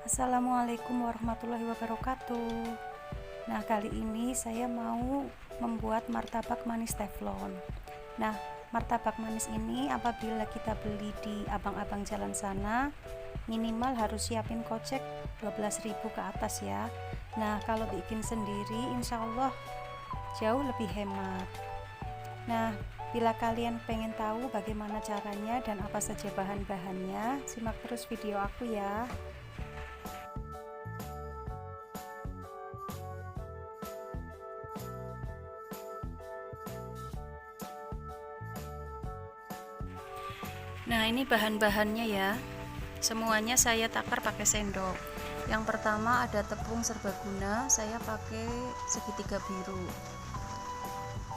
Assalamualaikum warahmatullahi wabarakatuh. Nah, kali ini saya mau membuat martabak manis teflon. Nah, martabak manis ini apabila kita beli di abang-abang jalan sana, minimal harus siapin kocek 12.000 ke atas ya. Nah, kalau bikin sendiri insya Allah jauh lebih hemat. Nah, bila kalian pengen tahu bagaimana caranya dan apa saja bahan-bahannya, simak terus video aku ya. Nah, ini bahan-bahannya ya. Semuanya saya takar pakai sendok. Yang pertama ada tepung serbaguna, saya pakai segitiga biru.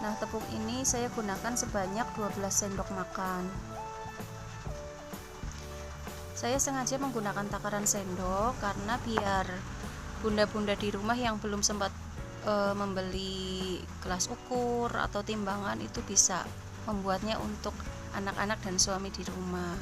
Nah, tepung ini saya gunakan sebanyak 12 sendok makan. Saya sengaja menggunakan takaran sendok karena biar bunda-bunda di rumah yang belum sempat membeli gelas ukur atau timbangan itu bisa membuatnya untuk anak-anak dan suami di rumah.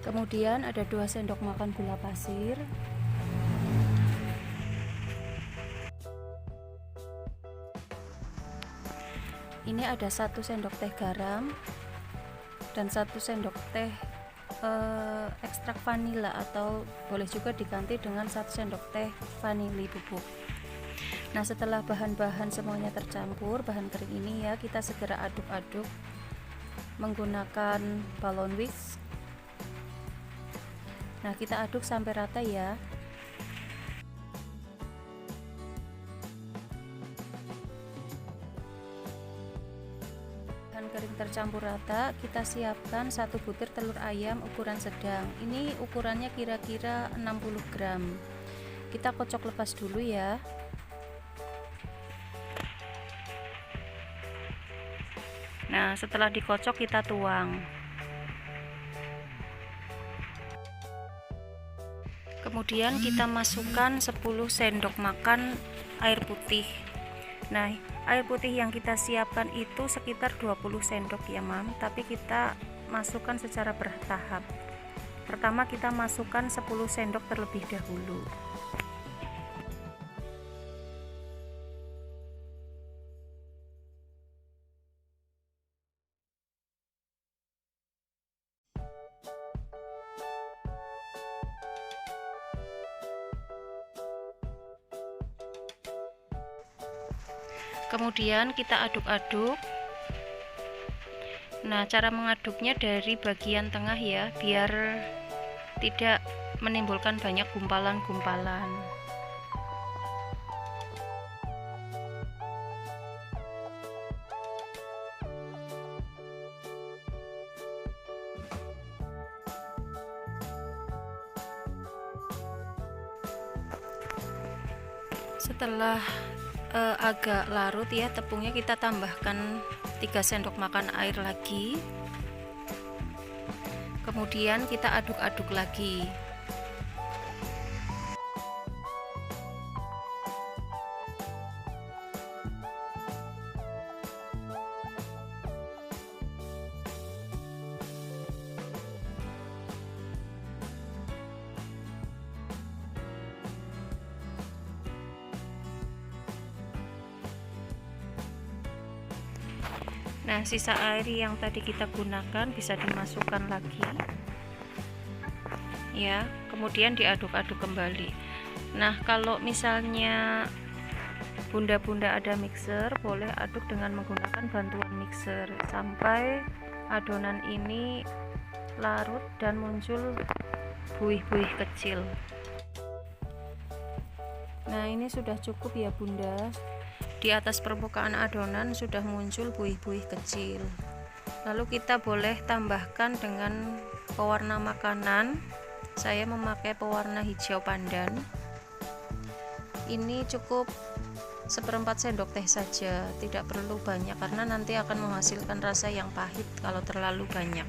Kemudian ada 2 sendok makan gula pasir. Ini ada 1 sendok teh garam dan 1 sendok teh ekstrak vanila, atau boleh juga diganti dengan 1 sendok teh vanili bubuk. Nah, setelah bahan-bahan semuanya tercampur, bahan kering ini ya, kita segera aduk-aduk menggunakan balon whisk. Nah, kita aduk sampai rata ya. Bahan kering tercampur rata, kita siapkan 1 butir telur ayam ukuran sedang. Ini ukurannya kira-kira 60 gram. Kita kocok lepas dulu ya. Nah, setelah dikocok kita tuang. Kemudian kita masukkan 10 sendok makan air putih. Nah, air putih yang kita siapkan itu sekitar 20 sendok ya mam, tapi kita masukkan secara bertahap. Pertama kita masukkan 10 sendok terlebih dahulu. Kemudian kita aduk-aduk. Nah, cara mengaduknya dari bagian tengah ya, biar tidak menimbulkan banyak gumpalan-gumpalan. Setelah agak larut ya tepungnya, kita tambahkan 3 sendok makan air lagi. Kemudian kita aduk-aduk lagi. Nah, sisa air yang tadi kita gunakan bisa dimasukkan lagi ya, kemudian diaduk-aduk kembali. Nah, kalau misalnya bunda-bunda ada mixer, boleh aduk dengan menggunakan bantuan mixer sampai adonan ini larut dan muncul buih-buih kecil. Nah, ini sudah cukup ya bunda. Di atas permukaan adonan sudah muncul buih-buih kecil. Lalu kita boleh tambahkan dengan pewarna makanan. Saya memakai pewarna hijau pandan. Ini cukup seperempat sendok teh saja, tidak perlu banyak karena nanti akan menghasilkan rasa yang pahit kalau terlalu banyak.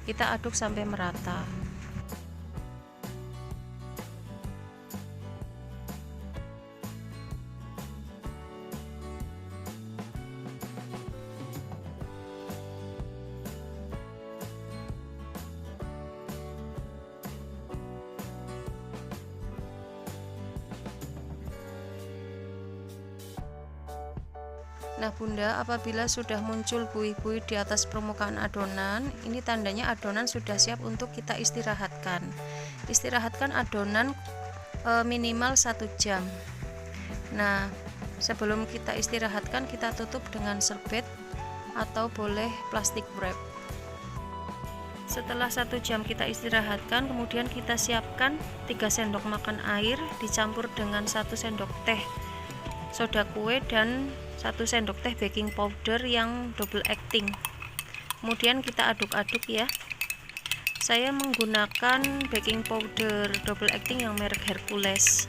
Kita aduk sampai merata. Nah bunda, apabila sudah muncul buih-buih di atas permukaan adonan, ini tandanya adonan sudah siap untuk kita istirahatkan. Istirahatkan adonan minimal 1 jam. Nah sebelum kita istirahatkan, kita tutup dengan serbet atau boleh plastik wrap. Setelah 1 jam kita istirahatkan, kemudian kita siapkan 3 sendok makan air dicampur dengan 1 sendok teh soda kue dan 1 sendok teh baking powder yang double acting. Kemudian kita aduk-aduk ya. Saya menggunakan baking powder double acting yang merek Hercules.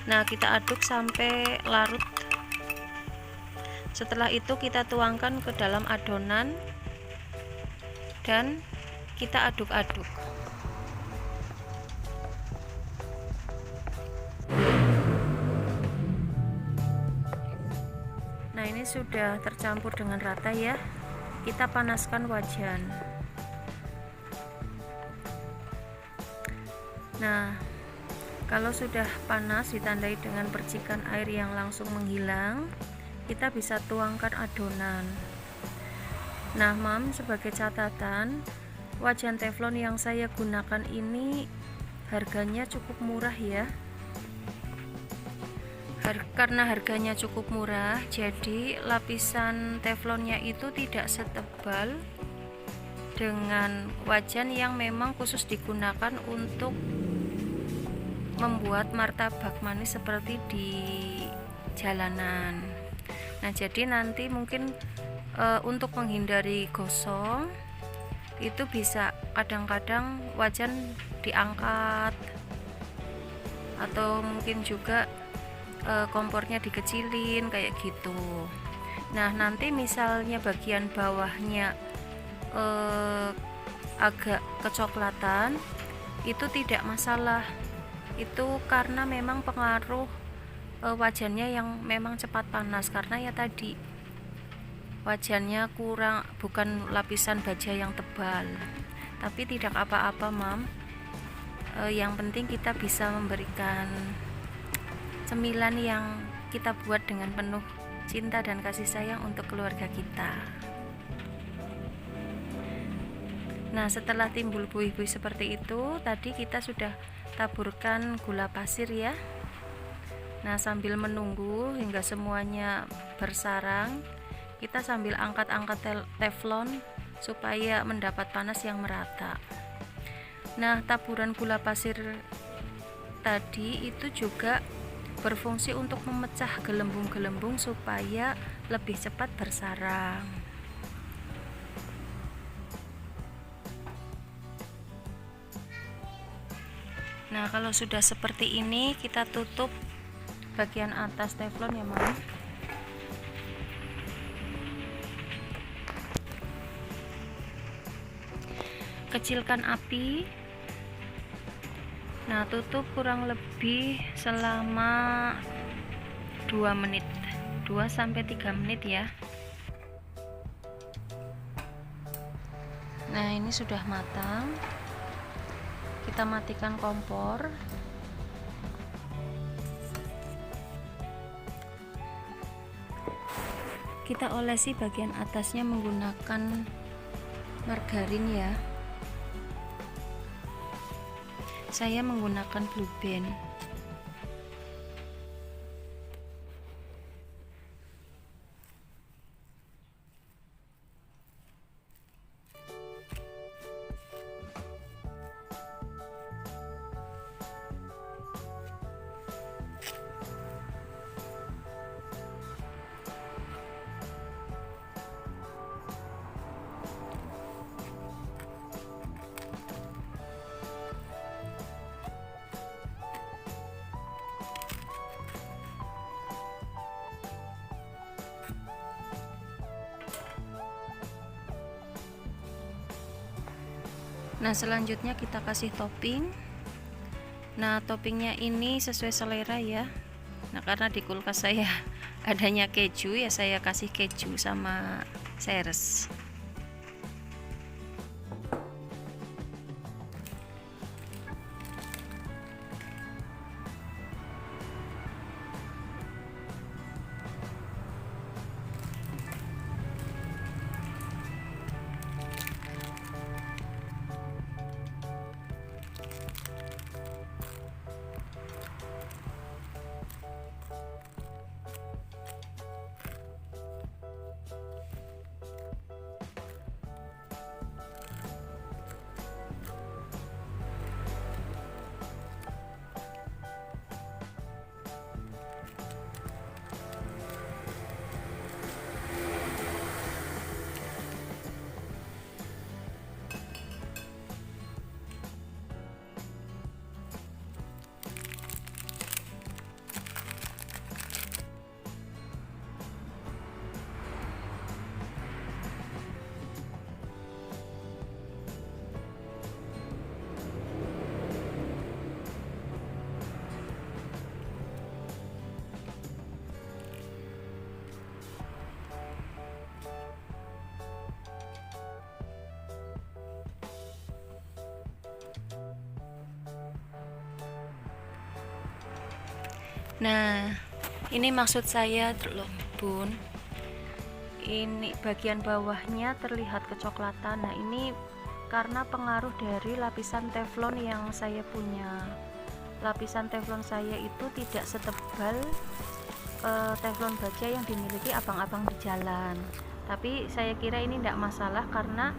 Nah kita aduk sampai larut. Setelah itu kita tuangkan ke dalam adonan dan kita aduk-aduk. Nah ini sudah tercampur dengan rata ya. Kita panaskan wajan. Nah kalau sudah panas ditandai dengan percikan air yang langsung menghilang, kita bisa tuangkan adonan. Nah mam, sebagai catatan, wajan teflon yang saya gunakan ini harganya cukup murah ya. Karena harganya cukup murah, jadi lapisan teflonnya itu tidak setebal dengan wajan yang memang khusus digunakan untuk membuat martabak manis seperti di jalanan. Nah jadi nanti mungkin untuk menghindari gosong itu bisa kadang-kadang wajan diangkat atau mungkin juga kompornya dikecilin kayak gitu. Nah nanti misalnya bagian bawahnya agak kecoklatan, itu tidak masalah. Itu karena memang pengaruh wajannya yang memang cepat panas, karena ya tadi wajannya bukan lapisan baja yang tebal. Tapi tidak apa-apa mam, yang penting kita bisa memberikan cemilan yang kita buat dengan penuh cinta dan kasih sayang untuk keluarga kita. Nah setelah timbul buih-buih seperti itu, tadi kita sudah taburkan gula pasir ya. Nah sambil menunggu hingga semuanya bersarang, kita sambil angkat-angkat teflon supaya mendapat panas yang merata. Nah taburan gula pasir tadi itu juga berfungsi untuk memecah gelembung-gelembung supaya lebih cepat bersarang. Nah kalau sudah seperti ini, kita tutup bagian atas teflon ya mam. Kecilkan api. Nah tutup kurang lebih selama 2 menit, 2-3 menit ya. Nah ini sudah matang. Kita matikan kompor. Kita olesi bagian atasnya menggunakan margarin ya. Saya menggunakan Blue Band. Nah, selanjutnya kita kasih topping. Nah, toppingnya ini sesuai selera ya. Nah, karena di kulkas saya adanya keju ya, saya kasih keju sama cheese. Nah, ini maksud saya loh bun, ini bagian bawahnya terlihat kecoklatan. Nah, ini karena pengaruh dari lapisan teflon yang saya punya. Lapisan teflon saya itu tidak setebal teflon baja yang dimiliki abang-abang di jalan. Tapi saya kira ini tidak masalah karena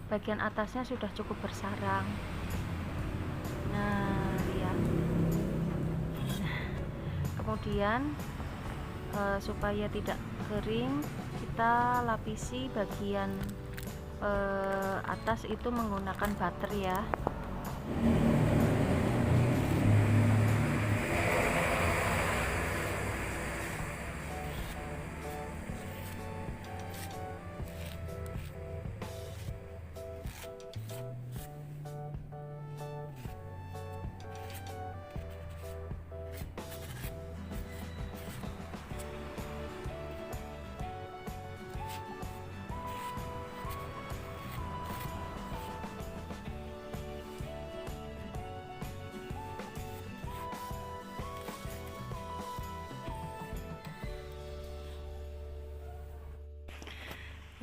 bagian atasnya sudah cukup bersarang. Nah, lihat. Kemudian supaya tidak kering, kita lapisi bagian atas itu menggunakan butter ya.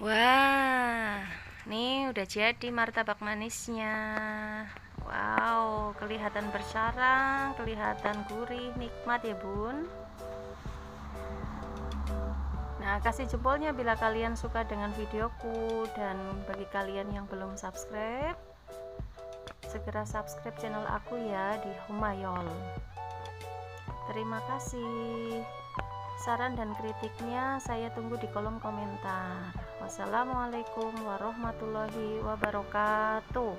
Wah, nih udah jadi martabak manisnya. Wow, kelihatan bersarang, kelihatan gurih, nikmat ya bun. Nah, kasih jempolnya bila kalian suka dengan videoku, dan bagi kalian yang belum subscribe, segera subscribe channel aku ya di Humayol. Terima kasih. Saran dan kritiknya saya tunggu di kolom komentar. Wassalamualaikum warahmatullahi wabarakatuh.